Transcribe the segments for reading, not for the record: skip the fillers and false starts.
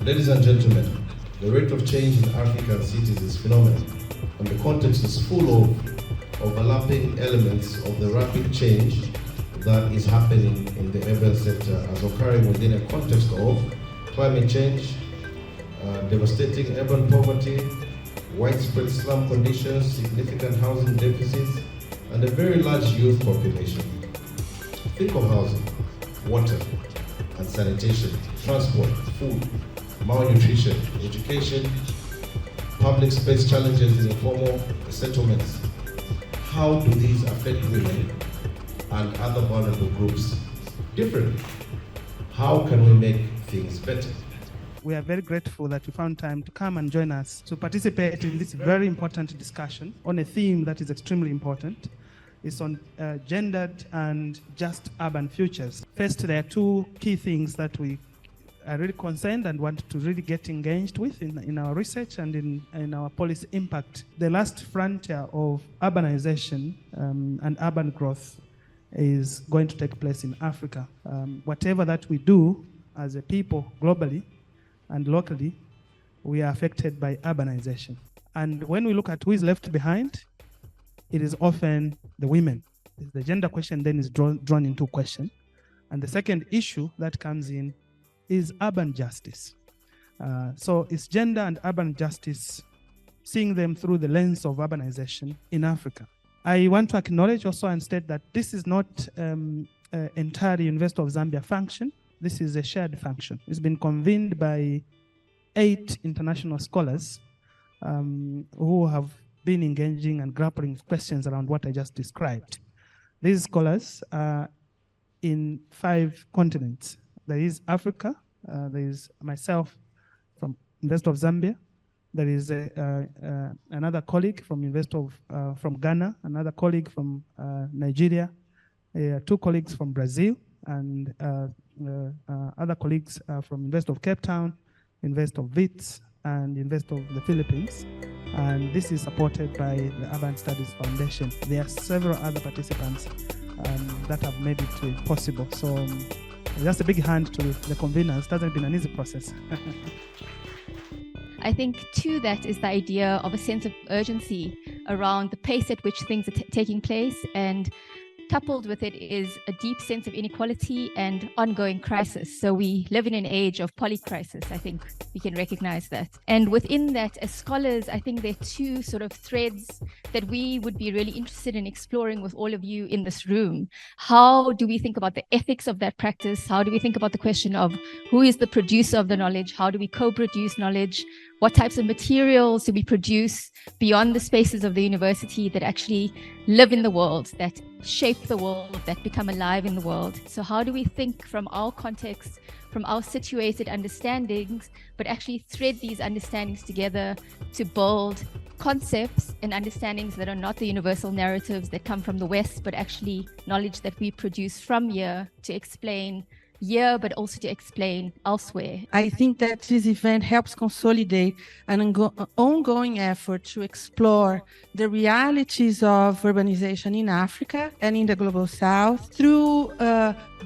Ladies and gentlemen, the rate of change in African cities is phenomenal, and the context is full of overlapping elements of the rapid change that is happening in the urban sector as occurring within a context of climate change, devastating urban poverty, widespread slum conditions, significant housing deficits, and a very large youth population. Think of housing, water and sanitation, transport, food, malnutrition, education, public space challenges in informal settlements. How do these affect women and other vulnerable groups differently? How can we make things better? We are very grateful that you found time to come and join us to participate in this very important discussion on a theme that is extremely important. It's on gendered and just urban futures. First, there are two key things that we are really concerned and want to really get engaged with in our research and in our policy impact. The last frontier of urbanization and urban growth is going to take place in Africa. Whatever that we do as a people globally and locally, we are affected by urbanization. And when we look at who is left behind, it is often the women. The gender question then is drawn into question. And the second issue that comes in is urban justice. So it's gender and urban justice, seeing them through the lens of urbanization in Africa. I want to acknowledge also and state that this is not entirely University of Zambia function. This is a shared function. It's been convened by 8 international scholars who have been engaging and grappling with questions around what I just described. These scholars are in 5 continents. There is Africa, there is myself from University of Zambia, there is another colleague from University of from Ghana, another colleague from Nigeria, 2 colleagues from Brazil, and other colleagues from University of Cape Town, University of Wits, and University of the Philippines. And this is supported by the Urban Studies Foundation. There are several other participants that have made it possible. So just a big hand to the conveners. It hasn't been an easy process. I think too that is the idea of a sense of urgency around the pace at which things are taking place, and coupled with it is a deep sense of inequality and ongoing crisis. So we live in an age of polycrisis. I think we can recognize that. And within that, as scholars, I think there are 2 sort of threads that we would be really interested in exploring with all of you in this room. How do we think about the ethics of that practice? How do we think about the question of who is the producer of the knowledge? How do we co-produce knowledge? What types of materials do we produce beyond the spaces of the university that actually live in the world, that shape the world, that become alive in the world? So how do we think from our context, from our situated understandings, but actually thread these understandings together to build concepts and understandings that are not the universal narratives that come from the West, but actually knowledge that we produce from here to explain here, but also to explain elsewhere. I think that this event helps consolidate an ongoing effort to explore the realities of urbanization in Africa and in the Global South through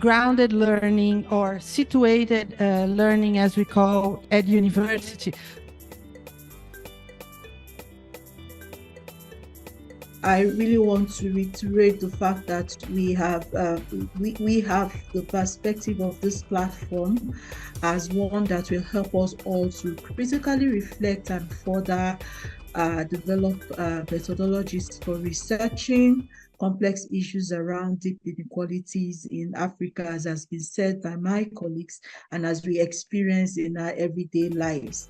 grounded learning or situated learning, as we call at university. I really want to reiterate the fact that we have the perspective of this platform as one that will help us all to critically reflect and further develop methodologies for researching complex issues around deep inequalities in Africa, as has been said by my colleagues, and as we experience in our everyday lives.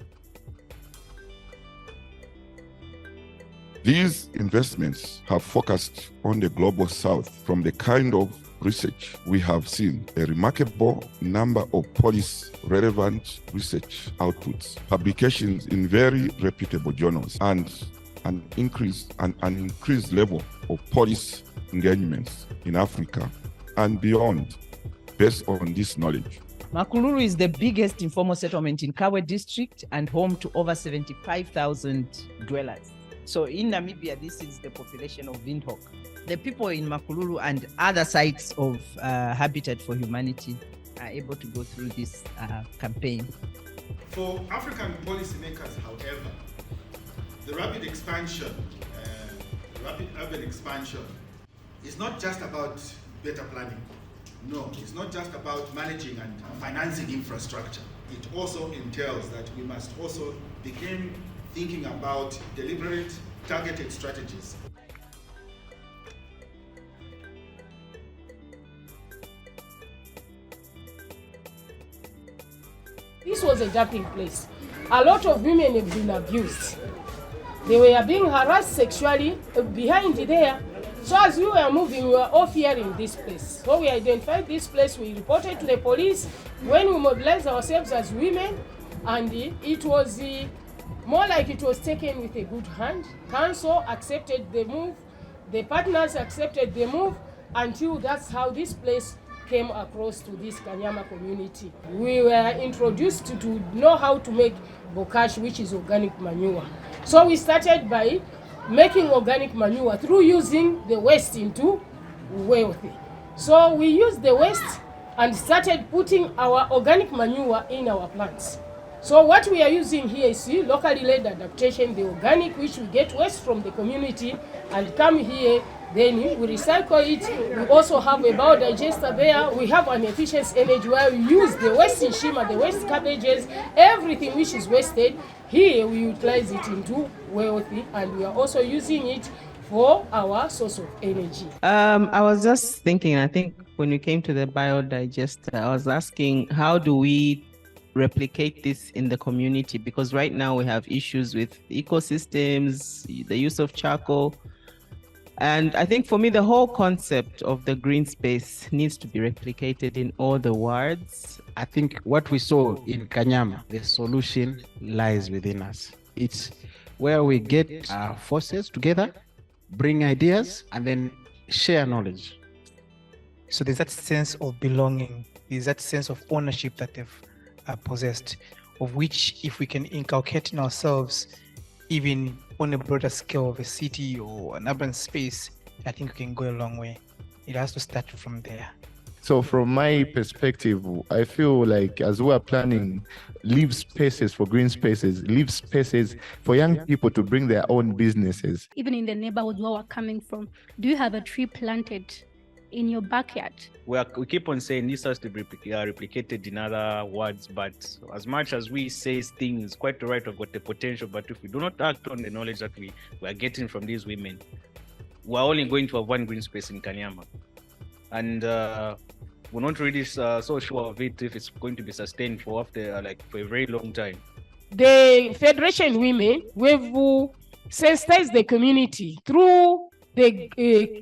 These investments have focused on the Global South. From the kind of research we have seen, a remarkable number of policy-relevant research outputs, publications in very reputable journals, and an increased level of policy engagements in Africa and beyond based on this knowledge. Makululu is the biggest informal settlement in Kabwe district and home to over 75,000 dwellers. So in Namibia, this is the population of Windhoek. The people in Makululu and other sites of Habitat for Humanity are able to go through this campaign. For African policymakers, however, the rapid expansion, rapid urban expansion, is not just about better planning. No, it's not just about managing and financing infrastructure. It also entails that we must also begin thinking about deliberate, targeted strategies. This was a dumping place. A lot of women have been abused. They were being harassed sexually behind there. So as we were moving, we were all fearing this place. So we identified this place, we reported to the police. When we mobilized ourselves as women, and it was more like it was taken with a good hand. Council accepted the move, the partners accepted the move, until that's how this place came across to this Kanyama community. We were introduced to know how to make bokash, which is organic manure. So we started by making organic manure through using the waste into wealth. So we used the waste and started putting our organic manure in our plants. So what we are using here is locally led adaptation, the organic, which we get waste from the community and come here, then we recycle it. We also have a biodigester there. We have an efficiency energy where we use the waste in shima, the waste cabbages, everything which is wasted. Here we utilize it into wealthy, and we are also using it for our source of energy. I was just thinking, I think when we came to the biodigester, I was asking, how do we replicate this in the community? Because right now we have issues with ecosystems, the use of charcoal. And I think for me, the whole concept of the green space needs to be replicated in all the wards. I think what we saw in Kanyama, the solution lies within us. It's where we get our forces together, bring ideas, and then share knowledge. So there's that sense of belonging, there's that sense of ownership that they've possessed, of which if we can inculcate in ourselves, even on a broader scale of a city or an urban space, I think we can go a long way. It has to start from there. So from my perspective, I feel like as we are planning, leave spaces for green spaces, leave spaces for young people to bring their own businesses. Even in the neighborhood where we're coming from, do you have a tree planted in your backyard? We keep on saying this has to be replicated in other words, but as much as we say things, quite right, we've got the potential, but if we do not act on the knowledge that we are getting from these women, we're only going to have one green space in Kanyama. And we're not really so sure of it if it's going to be sustained for a very long time. The Federation Women, we've sensitized the community through the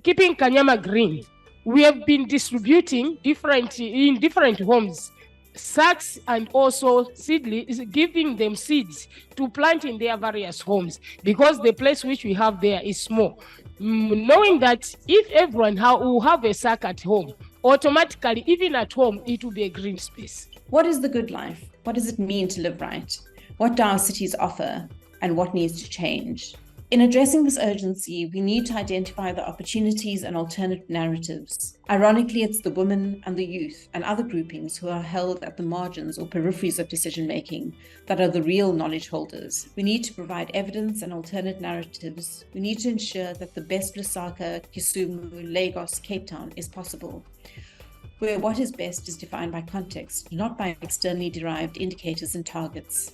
Keeping Kanyama Green. We have been distributing in different homes sacks and also seedlings, giving them seeds to plant in their various homes, because the place which we have there is small. Knowing that if everyone will have a sack at home, automatically, even at home, it will be a green space. What is the good life? What does it mean to live right? What do our cities offer, and what needs to change? In addressing this urgency, we need to identify the opportunities and alternate narratives. Ironically, it's the women and the youth and other groupings who are held at the margins or peripheries of decision-making that are the real knowledge holders. We need to provide evidence and alternate narratives. We need to ensure that the best Lusaka, Kisumu, Lagos, Cape Town is possible, where what is best is defined by context, not by externally derived indicators and targets.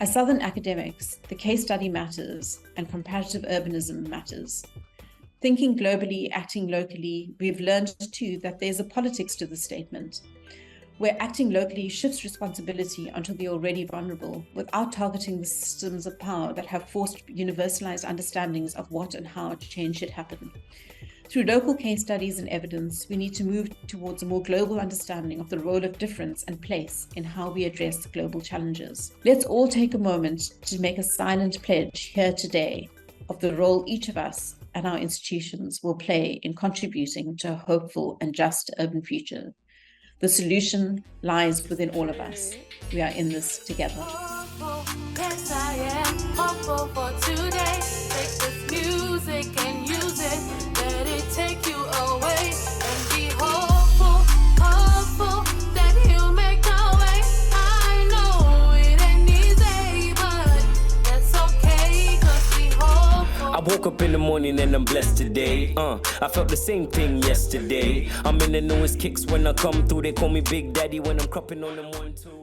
As Southern academics, the case study matters and comparative urbanism matters. Thinking globally, acting locally, we've learned too that there's a politics to the statement, where acting locally shifts responsibility onto the already vulnerable without targeting the systems of power that have forced universalized understandings of what and how change should happen. Through local case studies and evidence, we need to move towards a more global understanding of the role of difference and place in how we address global challenges. Let's all take a moment to make a silent pledge here today of the role each of us and our institutions will play in contributing to a hopeful and just urban future. The solution lies within all of us. We are in this together. Yes, I am hopeful for today. Take this music and use it. Let it take you away and be hopeful, hopeful that he'll make our way. I know woke up in the morning and I'm blessed today. I felt the same thing yesterday. I'm in the newest kicks when I come through. They call me Big Daddy when I'm cropping on the morning too.